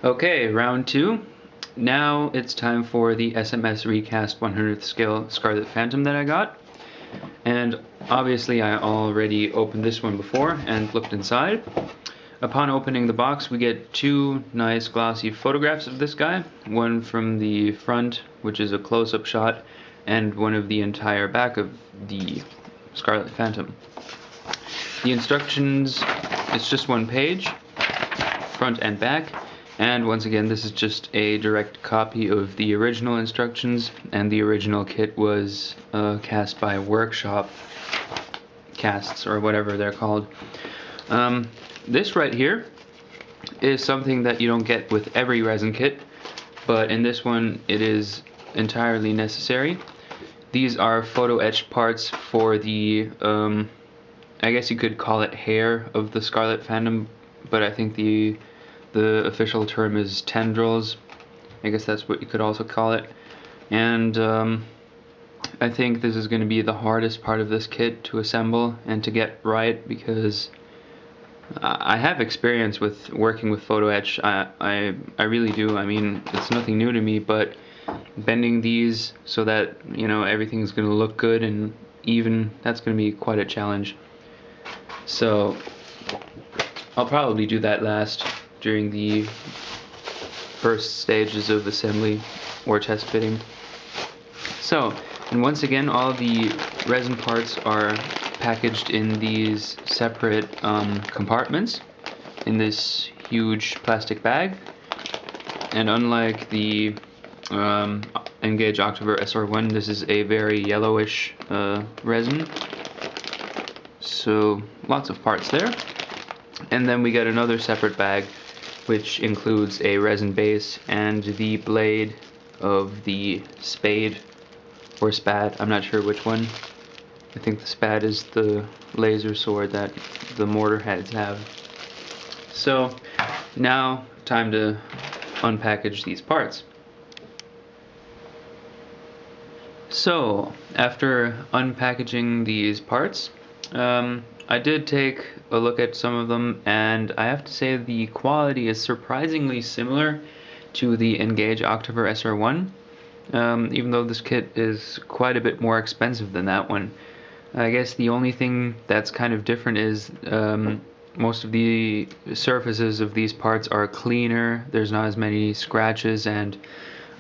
Okay, round 2. Now it's time for the SMS recast 100th scale Scarlet Phantom that I got. And obviously I already opened this one before and looked inside. Upon opening the box, we get two nice glossy photographs of this guy. One from the front, which is a close-up shot, and one of the entire back of the Scarlet Phantom. The instructions, it's just one page, front and back. And once again, this is just a direct copy of the original instructions, and the original kit was cast by Workshop casts, or whatever they're called. This right here is something that you don't get with every resin kit, but in this one it is entirely necessary. These are photo etched parts for the, I guess you could call it hair of the Scarlet Phantom, but I think the official term is tendrils. I guess that's what you could also call it. And I think this is going to be the hardest part of this kit to assemble and to get right, because I have experience with working with photo etch. I really do. I mean, it's nothing new to me, but bending these so that, you know, everything's going to look good and even, that's going to be quite a challenge. So I'll probably do that last during the first stages of assembly or test fitting. So, and once again, all the resin parts are packaged in these separate compartments in this huge plastic bag. And unlike the Engage October SR1, this is a very yellowish resin. So lots of parts there. And then we get another separate bag which includes a resin base and the blade of the spade or spad. I'm not sure which one. I think the spad is the laser sword that the mortar heads have. So now time to unpackage these parts. So after unpackaging these parts, I did take a look at some of them, and I have to say the quality is surprisingly similar to the Engage October SR1, even though this kit is quite a bit more expensive than that one. I guess the only thing that's kind of different is most of the surfaces of these parts are cleaner, there's not as many scratches, and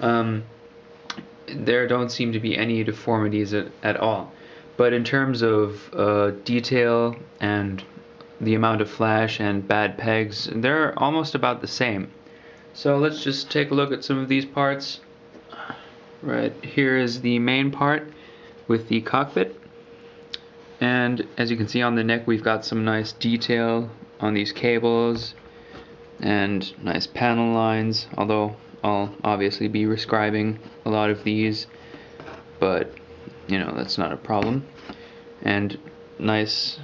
there don't seem to be any deformities at all. But in terms of detail and the amount of flash and bad pegs, they're almost about the same. So let's just take a look at some of these parts. Right here is the main part with the cockpit. And as you can see on the neck, we've got some nice detail on these cables and nice panel lines, although I'll obviously be rescribing a lot of these, but you know, that's not a problem. And nice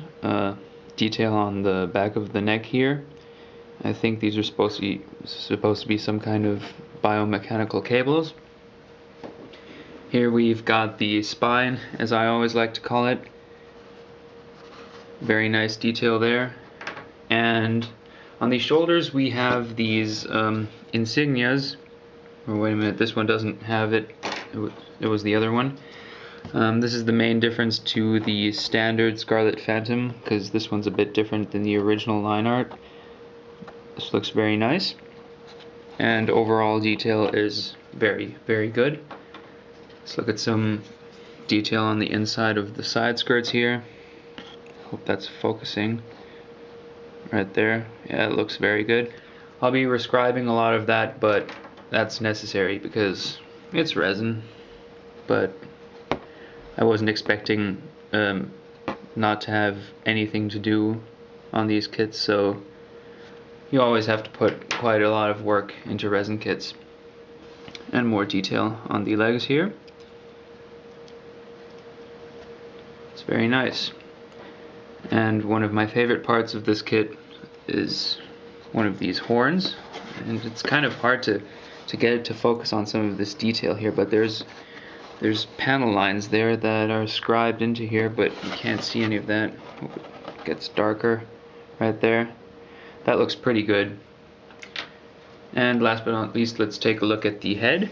detail on the back of the neck here. I think these are supposed to be some kind of biomechanical cables. Here we've got the spine, as I always like to call it. Very nice detail there. And on the shoulders we have these insignias. Oh, wait a minute, this one doesn't have it. It was the other one. This is the main difference to the standard Scarlet Phantom, because this one's a bit different than the original line art. This looks very nice, and overall detail is very, very good. Let's look at some detail on the inside of the side skirts here. Hope that's focusing right there. Yeah, it looks very good. I'll be rescribing a lot of that, but that's necessary because it's resin. But I wasn't expecting not to have anything to do on these kits, so you always have to put quite a lot of work into resin kits. And more detail on the legs here. It's very nice. And one of my favorite parts of this kit is one of these horns, and it's kind of hard to get it to focus on some of this detail here, but there's panel lines there that are scribed into here, but you can't see any of that. Hope it gets darker right there. That looks pretty good. And last but not least, let's take a look at the head.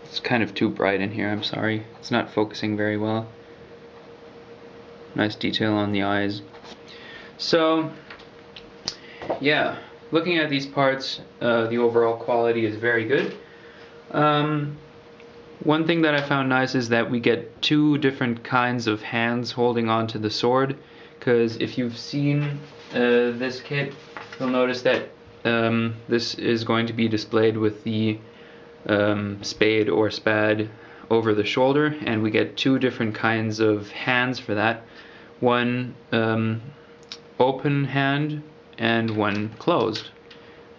It's kind of too bright in here, I'm sorry. It's not focusing very well. Nice detail on the eyes. So, yeah, looking at these parts, the overall quality is very good. One thing that I found nice is that we get two different kinds of hands holding onto the sword, because if you've seen this kit, you'll notice that this is going to be displayed with the spade or spad over the shoulder, and we get two different kinds of hands for that. One open hand and one closed.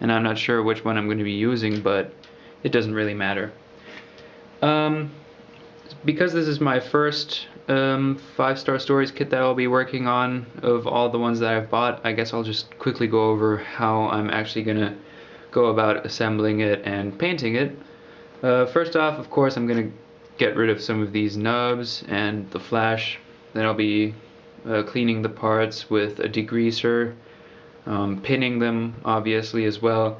And I'm not sure which one I'm going to be using, but it doesn't really matter. Because this is my first 5-star stories kit that I'll be working on of all the ones that I've bought, I guess I'll just quickly go over how I'm actually going to go about assembling it and painting it. First off, of course, I'm going to get rid of some of these nubs and the flash. Then I'll be cleaning the parts with a degreaser, pinning them obviously as well.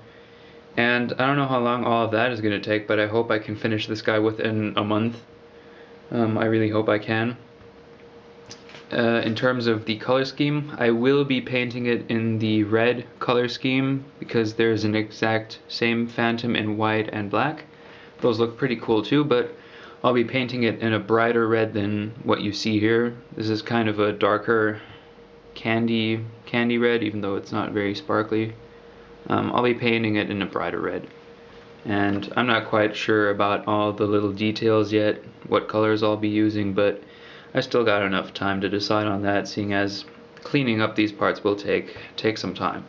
And I don't know how long all of that is going to take, but I hope I can finish this guy within a month. I really hope I can. In terms of the color scheme, I will be painting it in the red color scheme because there's an exact same Phantom in white and black. Those look pretty cool too, but I'll be painting it in a brighter red than what you see here. This is kind of a darker candy red, even though it's not very sparkly. I'll be painting it in a brighter red. And I'm not quite sure about all the little details yet, what colors I'll be using, but I still got enough time to decide on that, seeing as cleaning up these parts will take some time.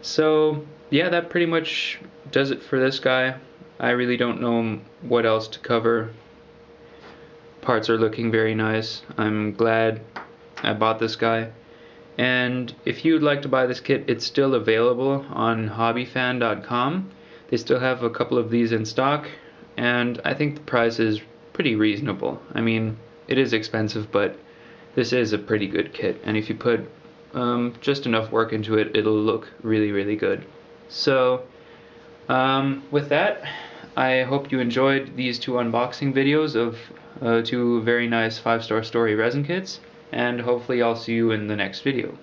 So yeah, that pretty much does it for this guy. I really don't know what else to cover. Parts are looking very nice. I'm glad I bought this guy. And if you'd like to buy this kit, it's still available on hobbyfan.com. They still have a couple of these in stock, and I think the price is pretty reasonable. I mean, it is expensive, but this is a pretty good kit, and if you put just enough work into it, it'll look really, really good. So, with that, I hope you enjoyed these two unboxing videos of two very nice 5-star story resin kits, and hopefully I'll see you in the next video.